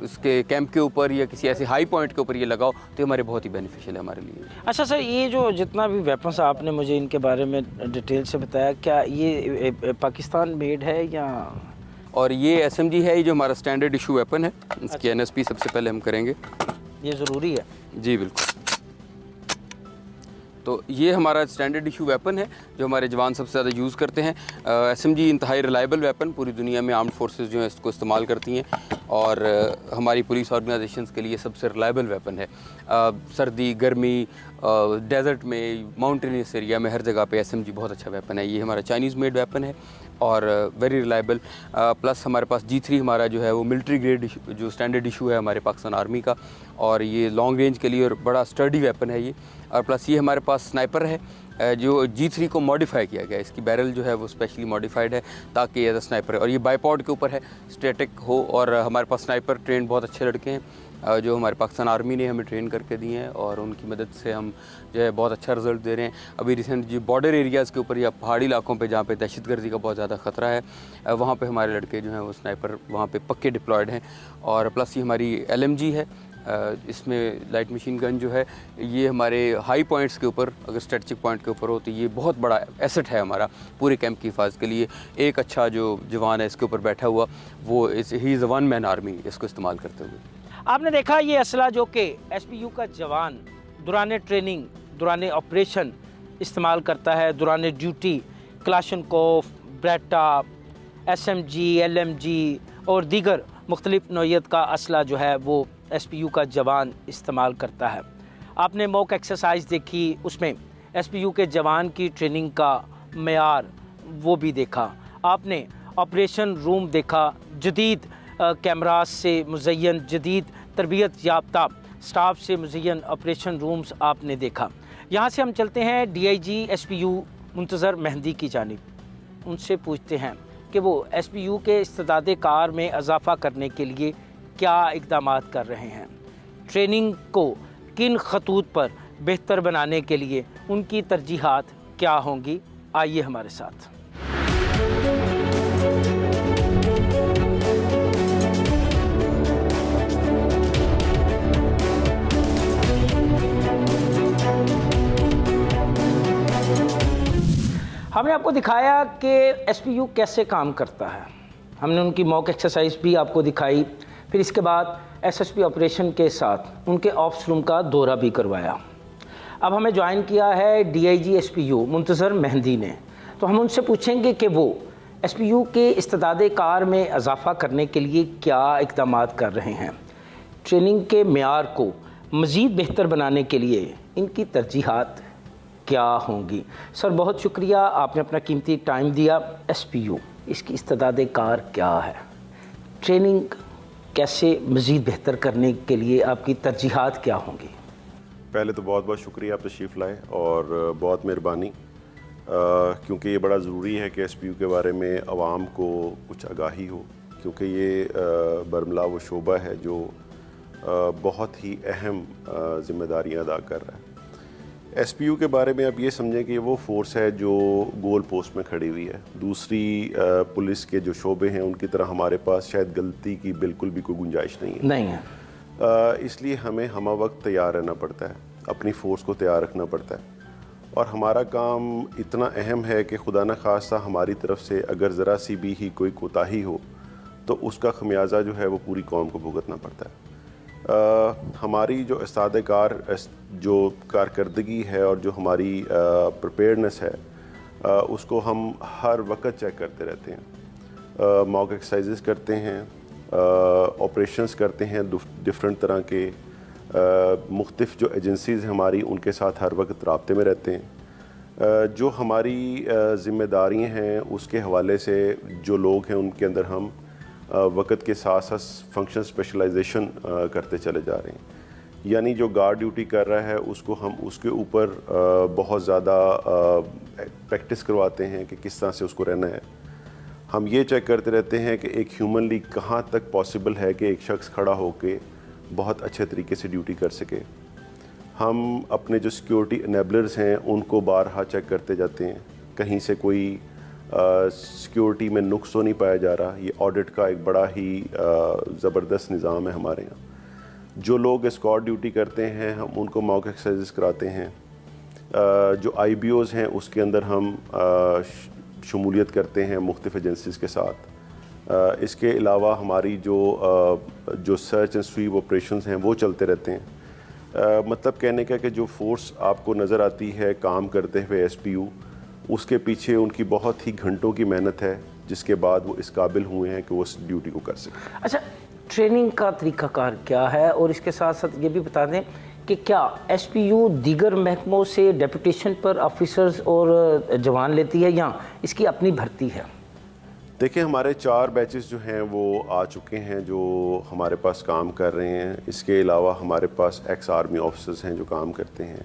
इसके कैंप के ऊपर या किसी ऐसे हाई पॉइंट के ऊपर ये लगाओ तो हमारे बहुत ही बेनिफिशियल है हमारे लिए। अच्छा सर, ये जो जितना भी वेपन्स आपने मुझे इनके बारे में डिटेल से बताया, क्या ये पाकिस्तान मेड है या? और ये SMG है, ये जो हमारा स्टैंडर्ड इशू वेपन है। इसकी NSP सबसे पहले हम करेंगे। ये ज़रूरी है? जी बिल्कुल। तो ये हमारा स्टैंडर्ड इशू वेपन है जो हमारे जवान सबसे ज़्यादा यूज़ करते हैं। SMG इंतहाई रिलायबल वेपन, पूरी दुनिया में आर्म्ड फोर्सेस जो है इसको इस्तेमाल करती हैं और हमारी पुलिस ऑर्गेनाइजेशंस के लिए सबसे रिलायबल वेपन है। सर्दी, गर्मी, डेजर्ट में, माउंटेनियस एरिया में, हर जगह पे SMG बहुत अच्छा वेपन है। ये हमारा चाइनीज़ मेड वेपन है और वेरी रिलायबल। प्लस हमारे पास G3 हमारा जो है वो मिलिट्री ग्रेड जो स्टैंडर्ड इशू है हमारे पाकिस्तान आर्मी का, और ये लॉन्ग रेंज के लिए और बड़ा स्टर्डी वेपन है ये। और प्लस ये हमारे पास स्नाइपर है जो G3 को मॉडिफाई किया गया है। इसकी बैरल जो है वो स्पेशली मॉडिफाइड है ताकि एज अ स्नाइपर है, और ये बाईपॉड के ऊपर है, स्टैटिक हो। और हमारे पास स्नाइपर ट्रेन बहुत अच्छे लड़के हैं जो हमारे पाकिस्तान आर्मी ने हमें ट्रेन करके दिए हैं, और उनकी मदद से हम जो है बहुत अच्छा रिजल्ट दे रहे हैं। अभी रिसेंट जो बॉर्डर एरियाज़ के ऊपर या पहाड़ी इलाकों पे जहाँ पे दहशतगर्दी का बहुत ज़्यादा ख़तरा है, वहाँ पे हमारे लड़के जो हैं वो स्नाइपर वहाँ पे पक्के डिप्लॉयड हैं। और प्लस ये हमारी LMG है, इसमें लाइट मशीन गन जो है ये हमारे हाई पॉइंट्स के ऊपर, अगर स्ट्रेटजिक पॉइंट के ऊपर हो तो ये बहुत बड़ा एसेट है हमारा पूरे कैंप की हिफाजत के लिए। एक अच्छा जो जवान है इसके ऊपर बैठा हुआ, वो he is a one man army इसको इस्तेमाल करते हुए। आपने देखा ये असला जो कि SPU का जवान दौरान ट्रेनिंग, दौरान ऑपरेशन इस्तेमाल करता है, दौरान duty Kalashnikov, Beretta, SMG, LMG और दीगर मुख्तलिफ नौइयत का असला जो है वो SPU का जवान इस्तेमाल करता है। आपने मॉक एक्सरसाइज देखी, उसमें SPU के जवान की ट्रेनिंग का मेयार वो भी देखा। आपने ऑपरेशन रूम देखा, जदीद कैमरास से मुज़य्यन, जदीद तरबियत याफ्ता स्टाफ से मुज़य्यन ऑपरेशन रूम्स आपने देखा। यहाँ से हम चलते हैं DIG SPU मुंतज़र मेहंदी की जानिब। उनसे पूछते हैं कि वो SPU के इस्तेदाद कार में इजाफ़ा करने के लिए क्या इक़दामात कर रहे हैं, ट्रेनिंग को किन खतूत पर बेहतर बनाने के लिए उनकी तरजीहात क्या होंगी। आइए हमारे साथ। हमने आपको दिखाया कि SPU कैसे काम करता है, हमने उनकी मॉक एक्सरसाइज भी आपको दिखाई, फिर इसके बाद SSP ऑपरेशन के साथ उनके ऑप्स रूम का दौरा भी करवाया। अब हमें ज्वाइन किया है DIG SPU मुंतज़र मेहंदी ने, तो हम उनसे पूछेंगे कि वो SPU के इस्तेदाद कार में इजाफ़ा करने के लिए क्या इक़दामात कर रहे हैं, ट्रेनिंग के मेयार को मज़ीद बेहतर बनाने के लिए इनकी तरजीहात क्या होंगी। सर बहुत शुक्रिया, आपने अपना कीमती टाइम दिया। SPU इसकी इस्तेदाद कार क्या है, ट्रेनिंग कैसे मज़ीद बेहतर करने के लिए आपकी तरजीहात क्या होंगी? पहले तो बहुत बहुत शुक्रिया आप तशरीफ़ लाए और बहुत मेहरबानी, क्योंकि ये बड़ा ज़रूरी है कि SPU के बारे में आवाम को कुछ आगाही हो, क्योंकि ये बरमला वो शोबा है जो बहुत ही अहम ज़िम्मेदारियाँ अदा कर रहा है। SPU के बारे में आप ये समझें कि वो फोर्स है जो गोल पोस्ट में खड़ी हुई है। दूसरी पुलिस के जो शोबे हैं उनकी तरह हमारे पास शायद गलती की बिल्कुल भी कोई गुंजाइश नहीं है। इसलिए हमें हम वक्त तैयार रहना पड़ता है, अपनी फ़ोर्स को तैयार रखना पड़ता है, और हमारा काम इतना अहम है कि खुदा न खास्ता हमारी तरफ से अगर ज़रा सी भी ही कोई कोताही हो तो उसका खमियाजा जो है वो पूरी कौम को भुगतना पड़ता है। हमारी जो इस्ताद कार जो कारकर्दगी है और जो हमारी प्रिपेयर्डनेस है, उसको हम हर वक्त चेक करते रहते हैं। मॉक एक्सरसाइजेस करते हैं, ऑपरेशंस करते हैं डिफरेंट तरह के, मुख्तलिफ जो एजेंसीज़ हमारी उनके साथ हर वक्त राब्ते में रहते हैं। जो हमारी ज़िम्मेदारियां हैं उसके हवाले से जो लोग हैं उनके अंदर हम वक्त के साथ साथ फंक्शन स्पेशलाइजेशन करते चले जा रहे हैं। यानी जो गार्ड ड्यूटी कर रहा है उसको हम उसके ऊपर बहुत ज़्यादा प्रैक्टिस करवाते हैं कि किस तरह से उसको रहना है। हम ये चेक करते रहते हैं कि एक ह्यूमनली कहाँ तक पॉसिबल है कि एक शख्स खड़ा होकर बहुत अच्छे तरीके से ड्यूटी कर सके। हम अपने जो सिक्योरिटी इनेबलर्स हैं उनको बारहा चेक करते जाते हैं, कहीं से कोई सिक्योरिटी में नुक्स तो नहीं पाया जा रहा। ये ऑडिट का एक बड़ा ही ज़बरदस्त निज़ाम है हमारे यहाँ। जो लोग एस्कॉर्ट ड्यूटी करते हैं हम उनको मॉक एक्सरसाइज कराते हैं। जो IBOs हैं उसके अंदर हम शमूलियत करते हैं मुख्तलिफ़ एजेंसीज़ के साथ। इसके अलावा हमारी जो सर्च एंड स्वीप ऑपरेशंस हैं वो चलते रहते हैं। मतलब कहने का कि जो फोर्स आपको नज़र आती है काम करते हुए SPU, उसके पीछे उनकी बहुत ही घंटों की मेहनत है जिसके बाद वो इस काबिल हुए हैं कि वो उस ड्यूटी को कर सकें। अच्छा, ट्रेनिंग का तरीक़ाकार क्या है, और इसके साथ साथ ये भी बता दें कि क्या SPU दीगर महकमों से डेपुटेशन पर ऑफिसर्स और जवान लेती है या इसकी अपनी भर्ती है? देखिए, हमारे 4 बैचेस जो हैं वो आ चुके हैं जो हमारे पास काम कर रहे हैं। इसके अलावा हमारे पास एक्स आर्मी ऑफिसर्स हैं जो काम करते हैं।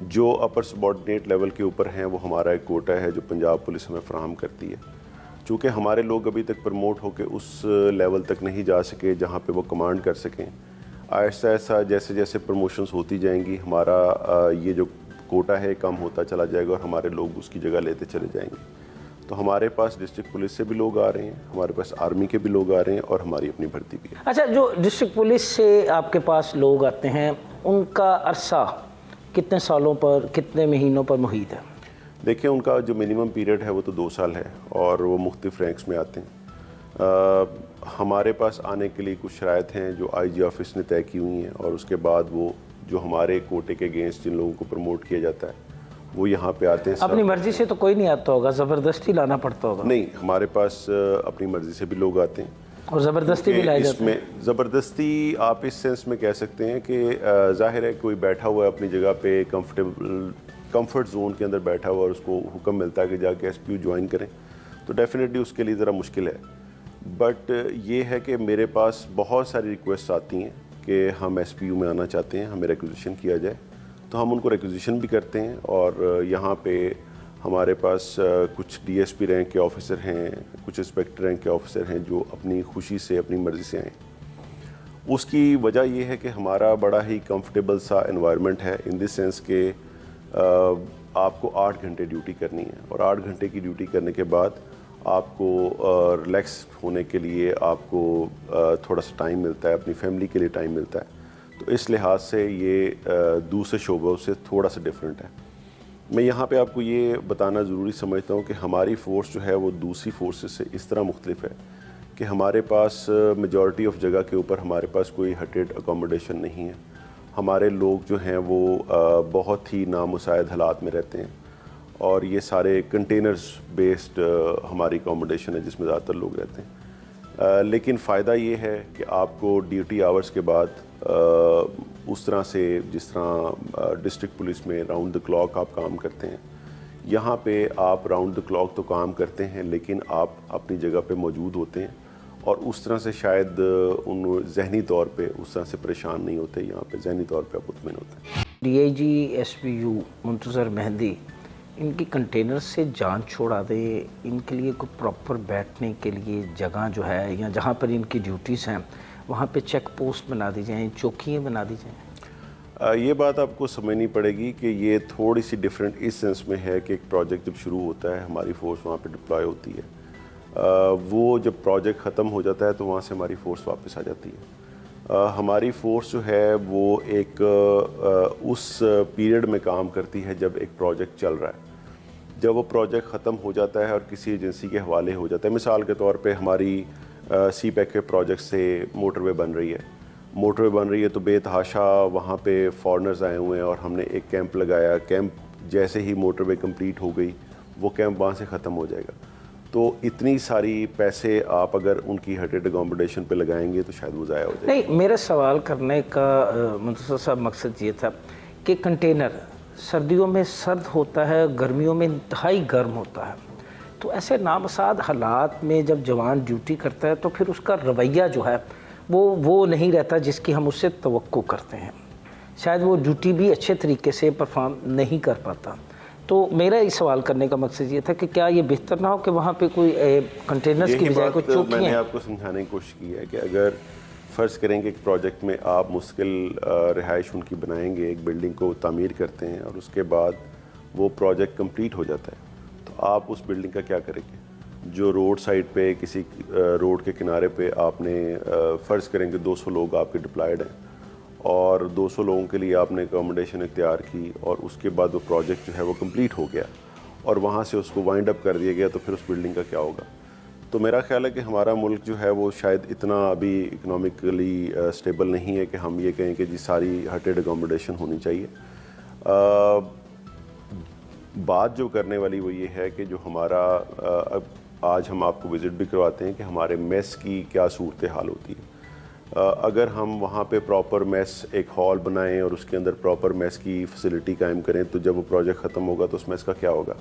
जो अपर सबॉर्डिनेट लेवल के ऊपर हैं वो हमारा एक कोटा है जो पंजाब पुलिस हमें फराहम करती है। चूँकि हमारे लोग अभी तक प्रमोट होकर उस लेवल तक नहीं जा सके जहाँ पे वो कमांड कर सकें। आहिस्ता आहिस्ता जैसे जैसे प्रमोशंस होती जाएंगी हमारा ये जो कोटा है कम होता चला जाएगा और हमारे लोग उसकी जगह लेते चले जाएंगे। तो हमारे पास डिस्ट्रिक्ट पुलिस से भी लोग आ रहे हैं, हमारे पास आर्मी के भी लोग आ रहे हैं और हमारी अपनी भर्ती भी है। अच्छा, जो डिस्ट्रिक्ट पुलिस से आपके पास लोग आते हैं उनका अरसा कितने सालों पर, कितने महीनों पर मुहित है? देखिए, उनका जो मिनिमम पीरियड है वो तो 2 साल है और वो मुख्तलिफ रैंक्स में आते हैं। हमारे पास आने के लिए कुछ शराइत हैं जो IG ऑफिस ने तय की हुई हैं और उसके बाद वो जो हमारे कोटे के अगेंस्ट जिन लोगों को प्रमोट किया जाता है वो यहाँ पे आते हैं। अपनी मर्जी से तो कोई नहीं आता होगा, ज़बरदस्ती लाना पड़ता होगा? नहीं, हमारे पास अपनी मर्जी से भी लोग आते हैं और ज़बरदस्ती भी लाए जाते हैं। इसमें ज़बरदस्ती आप इस सेंस में कह सकते हैं कि ज़ाहिर है कोई बैठा हुआ है अपनी जगह पे कंफर्ट जोन के अंदर बैठा हुआ और उसको हुक्म मिलता है कि जाके SPU ज्वाइन करें, तो डेफिनेटली उसके लिए ज़रा मुश्किल है। बट ये है कि मेरे पास बहुत सारी रिक्वेस्ट आती हैं कि हम SPU में आना चाहते हैं, हमें रिक्वेजिशन किया जाए, तो हम उनको रिक्वेजिशन भी करते हैं। और यहाँ पे हमारे पास कुछ DSP रैंक के ऑफिसर हैं, कुछ इंस्पेक्टर रैंक के ऑफिसर हैं जो अपनी खुशी से अपनी मर्ज़ी से आए। उसकी वजह यह है कि हमारा बड़ा ही कंफर्टेबल सा एनवायरनमेंट है इन दिस सेंस के आपको 8 घंटे ड्यूटी करनी है और 8 घंटे की ड्यूटी करने के बाद आपको रिलैक्स होने के लिए आपको थोड़ा सा टाइम मिलता है, अपनी फैमिली के लिए टाइम मिलता है। तो इस लिहाज से ये दूसरे शोबों से थोड़ा सा डिफरेंट है। मैं यहाँ पे आपको ये बताना ज़रूरी समझता हूँ कि हमारी फ़ोर्स जो है वो दूसरी फोर्सेस से इस तरह मुख्तलिफ है कि हमारे पास मेजॉरिटी ऑफ जगह के ऊपर हमारे पास कोई हटेड अकोमोडेशन नहीं है। हमारे लोग जो हैं वो बहुत ही नामुसाइद हालात में रहते हैं और ये सारे कंटेनर्स बेस्ड हमारी अकोमोडेशन है जिसमें ज़्यादातर लोग रहते हैं। लेकिन फ़ायदा ये है कि आपको ड्यूटी आवर्स के बाद उस तरह से जिस तरह डिस्ट्रिक्ट पुलिस में राउंड द क्लॉक आप काम करते हैं, यहाँ पे आप राउंड द क्लॉक तो काम करते हैं लेकिन आप अपनी जगह पे मौजूद होते हैं और उस तरह से शायद उन जहनी तौर पे उस तरह से परेशान नहीं होते। यहाँ पे जहनी तौर पे आप मुतमईन होते हैं। DIG SPU मुंतज़र मेहंदी इनकी कंटेनर से जान छोड़ा दे, इनके लिए कोई प्रॉपर बैठने के लिए जगह जो है या जहाँ पर इनकी ड्यूटीज़ हैं वहाँ पे चेक पोस्ट बना दी जाएँ, चौकियाँ बना दी जाएँ? ये बात आपको समझनी पड़ेगी कि ये थोड़ी सी डिफरेंट इस सेंस में है कि एक प्रोजेक्ट जब शुरू होता है हमारी फ़ोर्स वहाँ पे डिप्लॉय होती है। वो जब प्रोजेक्ट ख़त्म हो जाता है तो वहाँ से हमारी फ़ोर्स वापस आ जाती है। हमारी फ़ोर्स जो है वो एक उस पीरियड में काम करती है जब एक प्रोजेक्ट चल रहा है। जब वो प्रोजेक्ट ख़त्म हो जाता है और किसी एजेंसी के हवाले हो जाता है, मिसाल के तौर पे हमारी CPEC के प्रोजेक्ट से मोटरवे बन रही है, मोटरवे बन रही है तो बेतहाशा वहाँ पे फॉरेनर्स आए हुए हैं और हमने एक कैंप लगाया। कैंप जैसे ही मोटरवे कंप्लीट हो गई वो कैंप वहाँ से ख़त्म हो जाएगा। तो इतनी सारी पैसे आप अगर उनकी हटेड अकोमोडेशन पे लगाएंगे तो शायद वो ज़ाया हो जाए। नहीं, मेरा सवाल करने का मुंतज़र साहब मकसद ये था कि कंटेनर सर्दियों में सर्द होता है, गर्मियों में इंतहाई गर्म होता है, तो ऐसे नामसाद हालात में जब जवान ड्यूटी करता है तो फिर उसका रवैया जो है वो नहीं रहता जिसकी हम उससे तवक्को करते हैं। शायद वो ड्यूटी भी अच्छे तरीके से परफॉर्म नहीं कर पाता। तो मेरा इस सवाल करने का मकसद ये था कि क्या ये बेहतर ना हो कि वहाँ पे कोई कंटेनर्स की बजाय कोई चौकियाँ। मैंने आपको समझाने की कोशिश की है कि अगर फ़र्ज़ करेंगे कि प्रोजेक्ट में आप मुश्किल रिहाइश उनकी बनाएंगे, एक बिल्डिंग को तामीर करते हैं और उसके बाद वो प्रोजेक्ट कंप्लीट हो जाता है, तो आप उस बिल्डिंग का क्या करेंगे? जो रोड साइड पे किसी रोड के किनारे पे आपने फ़र्ज़ करेंगे 200 लोग आपके डिप्लॉयड हैं और 200 लोगों के लिए आपने अकोमोडेशन इख्तियार की और उसके बाद वो प्रोजेक्ट जो है वो कंप्लीट हो गया और वहाँ से उसको वाइंड अप कर दिया गया, तो फिर उस बिल्डिंग का क्या होगा? तो मेरा ख्याल है कि हमारा मुल्क जो है वो शायद इतना अभी इकनॉमिकली स्टेबल नहीं है कि हम ये कहें कि जी सारी हटेड अकोमोडेशन होनी चाहिए। बात जो करने वाली वो ये है कि जो हमारा आज हम आपको विज़िट भी करवाते हैं कि हमारे मेस की क्या सूरत हाल होती है। अगर हम वहाँ पे प्रॉपर मेस एक हॉल बनाएं और उसके अंदर प्रॉपर मेस की फैसिलिटी कायम करें, तो जब वो प्रोजेक्ट ख़त्म होगा तो उस मेस का क्या होगा?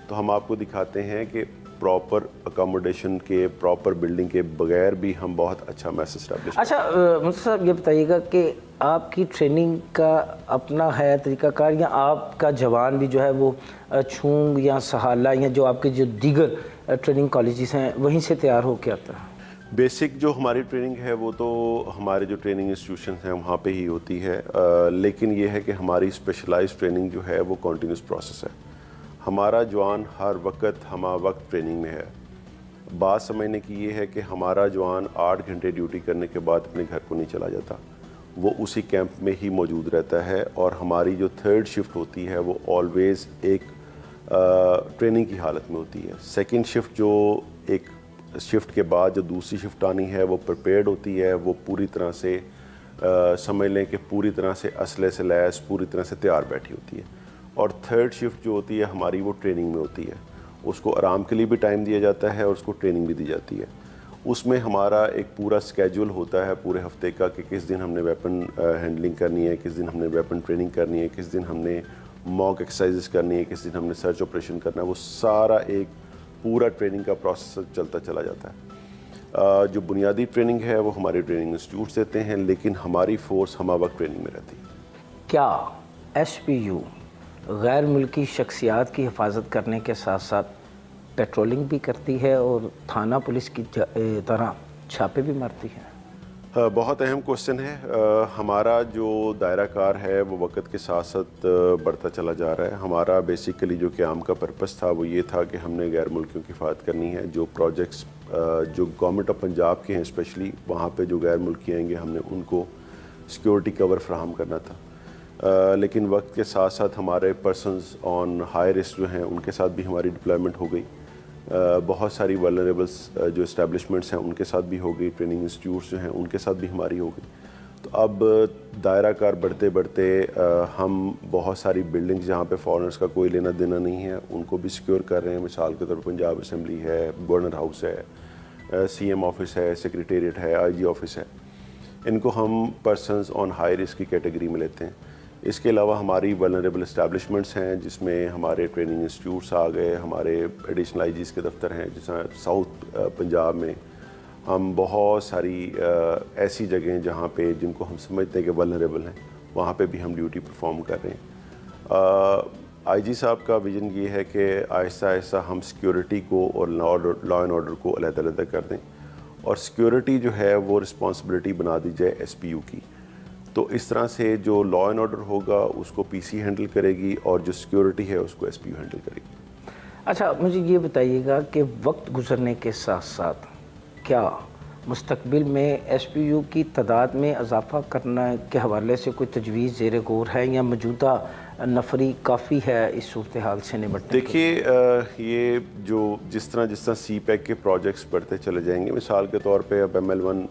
तो हम आपको दिखाते हैं कि प्रॉपर अकोमोडेशन के, प्रॉपर बिल्डिंग के बगैर भी हम बहुत अच्छा मेस इस्टेब्लिश। अच्छा मुझे साहब ये बताइएगा कि आपकी ट्रेनिंग का अपना है तरीक़ाकार, या आपका जवान भी जो है वो छूंग या सहाला या जो आपके जो दीगर ट्रेनिंग कॉलेजेस हैं वहीं से तैयार होकर आता है? बेसिक जो हमारी ट्रेनिंग है वो तो हमारे जो ट्रेनिंग इंस्टीट्यूशन हैं वहाँ पे ही होती है, लेकिन ये है कि हमारी स्पेशलाइज्ड ट्रेनिंग जो है वो कंटिन्यूस प्रोसेस है। हमारा जवान हर वक्त वक्त ट्रेनिंग में है। बात समझने की ये है कि हमारा जवान 8 घंटे ड्यूटी करने के बाद अपने घर को नहीं चला जाता, वो उसी कैंप में ही मौजूद रहता है। और हमारी जो थर्ड शिफ्ट होती है वो ऑलवेज़ एक ट्रेनिंग की हालत में होती है। सेकंड शिफ्ट जो एक शिफ्ट के बाद जो दूसरी शिफ्ट आनी है वो प्रिपेयर्ड होती है, वो पूरी तरह से समझ लें कि पूरी तरह से असले से लैस पूरी तरह से तैयार बैठी होती है। और थर्ड शिफ्ट जो होती है हमारी वो ट्रेनिंग में होती है, उसको आराम के लिए भी टाइम दिया जाता है और उसको ट्रेनिंग भी दी जाती है। उसमें हमारा एक पूरा स्केड्यूल होता है पूरे हफ्ते का कि किस दिन हमने वेपन हैंडलिंग करनी है, किस दिन हमने वेपन ट्रेनिंग करनी है, किस दिन हमने मॉक एक्सरसाइजेस करनी है, किस दिन हमने सर्च ऑपरेशन करना है। वो सारा एक पूरा ट्रेनिंग का प्रोसेस चलता चला जाता है। जो बुनियादी ट्रेनिंग है वो हमारे ट्रेनिंग इंस्टीट्यूट देते हैं, लेकिन हमारी फोर्स हम वक्त ट्रेनिंग में रहती है। क्या SPU गैर मुल्की शख्सियात की हिफाजत करने के साथ साथ पेट्रोलिंग भी करती है और थाना पुलिस की तरह छापे भी मारती है? बहुत अहम क्वेश्चन है। हमारा जो दायरा कार है वो वक्त के साथ साथ बढ़ता चला जा रहा है। हमारा बेसिकली जो क़याम का पर्पस था वो ये था कि हमने गैर मुल्कियों की हिफाजत करनी है। जो प्रोजेक्ट्स जो गवर्नमेंट ऑफ पंजाब के हैं स्पेशली, वहाँ पे जो गैर मुल्की आएंगे हमने उनको सिक्योरिटी कवर फ्राहम करना था। लेकिन वक्त के साथ साथ हमारे पर्सनस ऑन हाई रिस्क जो हैं उनके साथ भी हमारी डिप्लॉयमेंट हो गई। बहुत सारी वल्नरेबल्स जो इस्टेब्लिशमेंट्स हैं उनके साथ भी हो गई, ट्रेनिंग इंस्टीट्यूट्स जो हैं उनके साथ भी हमारी हो गई। तो अब दायरा कार बढ़ते बढ़ते हम बहुत सारी बिल्डिंग्स जहाँ पे फॉरेनर्स का कोई लेना देना नहीं है उनको भी सिक्योर कर रहे हैं। मिसाल के तौर पर पंजाब असम्बली है, गवर्नर हाउस है, CM ऑफिस है, सेक्रेटेरिएट है, IG ऑफिस है। इनको हम पर्सनस ऑन हाई रिस्क की कैटेगरी में लेते हैं। इसके अलावा हमारी वल्नरेबल इस्टेब्लिशमेंट्स हैं जिसमें हमारे ट्रेनिंग इंस्टीट्यूट्स आ गए, हमारे एडिशनल IGs के दफ्तर हैं। जैसा साउथ पंजाब में हम बहुत सारी ऐसी जगहें जहाँ पे जिनको हम समझते हैं कि वल्नरेबल हैं वहाँ पे भी हम ड्यूटी परफॉर्म कर रहे हैं। IG साहब का विज़न ये है कि आहिस्ता आहिस्ता हम सिक्योरिटी को और लॉ एंड ऑर्डर को अलग-अलग कर दें और सिक्योरिटी जो है वो रिस्पॉन्सिबिलिटी बना दी जाए SPU की। तो इस तरह से जो लॉ एंड ऑर्डर होगा उसको PC हैंडल करेगी और जो सिक्योरिटी है उसको SPU हैंडल करेगी। अच्छा मुझे ये बताइएगा कि वक्त गुजरने के साथ साथ क्या मुस्तकबिल में SPU की तादाद में इजाफा करने के हवाले से कोई तजवीज़ ज़ेर गौर है या मौजूदा नफरी काफ़ी है इस सूरत हाल से निपटने? देखिए ये जो जिस तरह CPEC के प्रोजेक्ट्स बढ़ते चले जाएंगे, मिसाल के तौर पे अब ML1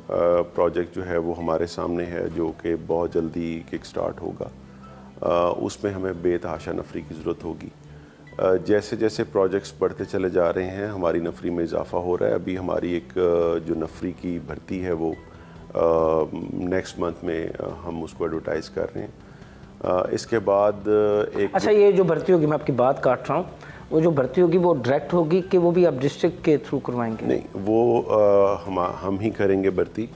प्रोजेक्ट जो है वो हमारे सामने है जो कि बहुत जल्दी किक स्टार्ट होगा। उसमें हमें बेतहाशा नफरी की ज़रूरत होगी। जैसे जैसे प्रोजेक्ट्स बढ़ते चले जा रहे हैं हमारी नफरी में इजाफा हो रहा है। अभी हमारी एक जो नफरी की भर्ती है वो नेक्स्ट मंथ में हम उसको एडवर्टाइज़ कर रहे हैं। इसके बाद एक अच्छा, ये जो भर्ती होगी, मैं आपकी बात काट रहा हूँ, वो जो भर्ती होगी वो डायरेक्ट होगी कि वो भी आप डिस्ट्रिक्ट के थ्रू करवाएंगे? नहीं, वो हम ही करेंगे भर्ती,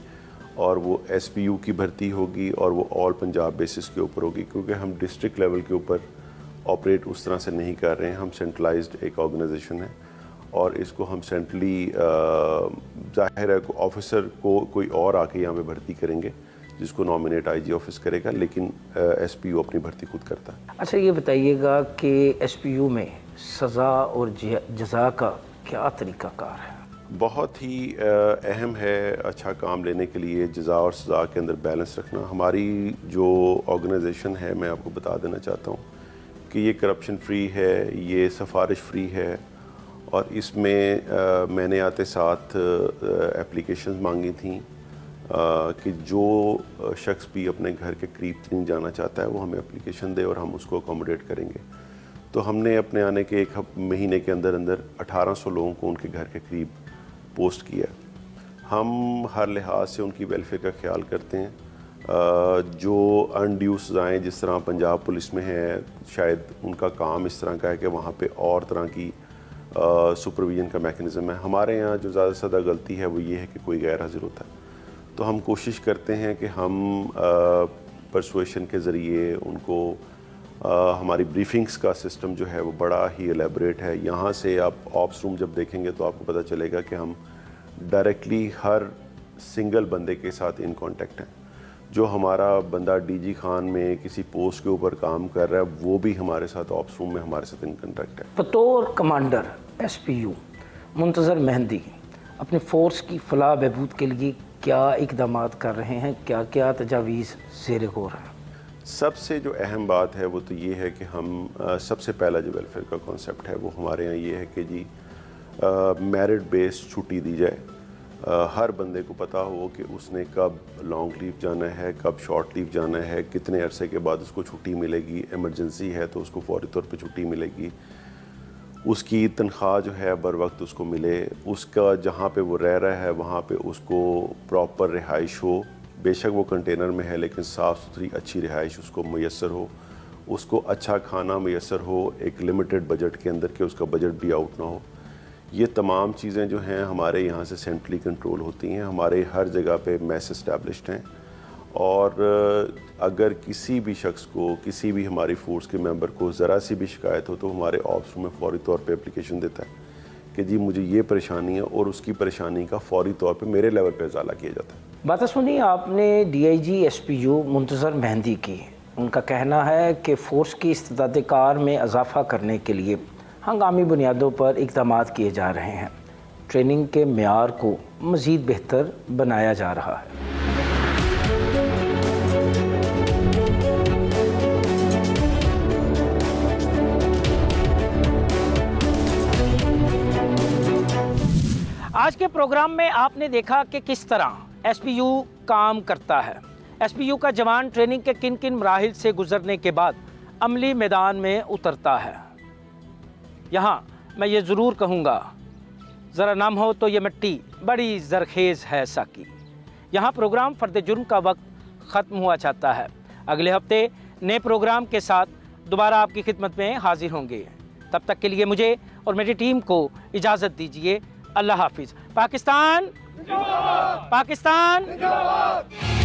और वो SPU की भर्ती होगी और वो ऑल पंजाब बेसिस के ऊपर होगी, क्योंकि हम डिस्ट्रिक्ट लेवल के ऊपर ऑपरेट उस तरह से नहीं कर रहे हैं। हम सेंट्रलाइज्ड एक ऑर्गेनाइजेशन है और इसको हम सेंट्रली जाहिर है ऑफिसर को कोई और आके यहाँ पे भर्ती करेंगे जिसको नॉमिनेट IG ऑफिस करेगा, लेकिन SPU अपनी भर्ती खुद करता है। अच्छा, ये बताइएगा कि SPU में सज़ा और जज़ा का क्या तरीक़ाकार है? बहुत ही अहम है अच्छा काम लेने के लिए जज़ा और सज़ा के अंदर बैलेंस रखना। हमारी जो ऑर्गेनाइजेशन है, मैं आपको बता देना चाहता हूँ कि ये करप्शन फ्री है, ये सिफारिश फ्री है, और इसमें मैंने आते साथ एप्लीकेशंस मांगी थी कि जो शख्स भी अपने घर के करीब नहीं जाना चाहता है वो हमें एप्लीकेशन दे और हम उसको अकोमोडेट करेंगे। तो हमने अपने आने के 1 महीने के अंदर अंदर 1800 लोगों को उनके घर के करीब पोस्ट किया। हम हर लिहाज से उनकी वेलफेयर का ख्याल करते हैं। जो अनड्यू सज़ाएँ जिस तरह पंजाब पुलिस में है, शायद उनका काम इस तरह का है कि वहाँ पे और तरह की सुपरविजन का मैकेनिज़्म है। हमारे यहाँ जो ज़्यादा से ज़्यादा गलती है वो ये है कि कोई गैर हाजिर होता है, तो हम कोशिश करते हैं कि हम परसुएशन के ज़रिए उनको हमारी ब्रीफिंग्स का सिस्टम जो है वो बड़ा ही एलेबरेट है। यहाँ से आप ऑप्स रूम जब देखेंगे तो आपको पता चलेगा कि हम डायरेक्टली हर सिंगल बंदे के साथ इन कांटेक्ट हैं। जो हमारा बंदा DG खान में किसी पोस्ट के ऊपर काम कर रहा है वो भी हमारे साथ ऑप्स रूम में हमारे साथ इन कांटेक्ट है। बतौर कमांडर SPU मुंतज़र मेहंदी अपनी फ़ोर्स की फलाह बहबूद के लिए क्या इक़दाम कर रहे हैं, क्या क्या तजावीज़ ज़ेर गौर है? सबसे जो अहम बात है वो तो ये है कि हम सबसे पहला जो वेलफेयर का कॉन्सेप्ट है वो हमारे यहाँ ये है कि जी मेरिट बेस्ड छुट्टी दी जाए। हर बंदे को पता हो कि उसने कब लॉन्ग लीव जाना है, कब शॉर्ट लीव जाना है, कितने अरसे के बाद उसको छुट्टी मिलेगी, इमरजेंसी है तो उसको फौरी तौर पे छुट्टी मिलेगी, उसकी तनख्वाह जो है बर वक्त उसको मिले, उसका जहाँ पे वो रह रहा है वहाँ पे उसको प्रॉपर रिहाइश हो, बेशक वो कंटेनर में है लेकिन साफ़ सुथरी अच्छी रिहाइश उसको मैसर हो, उसको अच्छा खाना मैसर हो, एक लिमिटेड बजट के अंदर के उसका बजट भी आउट ना हो। ये तमाम चीज़ें जो हैं हमारे यहाँ से सेंट्रली कंट्रोल होती हैं। हमारे हर जगह पे मैस इस्टेब्लिश्ड हैं, और अगर किसी भी शख्स को, किसी भी हमारी फोर्स के मेंबर को ज़रा सी भी शिकायत हो तो हमारे ऑप्स में फ़ौरी तौर पे एप्लीकेशन देता है कि जी मुझे ये परेशानी है, और उसकी परेशानी का फ़ौरी तौर पे मेरे लेवल पे इजाला किया जाता है। बात सुनी आपने DIG SPU मुंतज़र मेहंदी की। उनका कहना है कि फ़ोर्स की इस्तिदाद कार में इजाफ़ा करने के लिए हंगामी बुनियादों पर इक़दाम किए जा रहे हैं, ट्रेनिंग के मेयार को मज़ीद बेहतर बनाया जा रहा है। आज के प्रोग्राम में आपने देखा कि किस तरह SPU काम करता है। SPU का जवान ट्रेनिंग के किन किन मराहिल से गुजरने के बाद अमली मैदान में उतरता है। यहाँ मैं ये ज़रूर कहूँगा, ज़रा नाम हो तो ये मिट्टी बड़ी ज़रखेज़ है साकी। यहाँ प्रोग्राम फ़र्द जुर्म का वक्त ख़त्म हुआ चाहता है। अगले हफ्ते नए प्रोग्राम के साथ दोबारा आपकी खिदमत में हाजिर होंगे। तब तक के लिए मुझे और मेरी टीम को इजाज़त दीजिए। अल्लाह हाफिज़। पाकिस्तान जिंदाबाद। पाकिस्तान जिंदाबाद।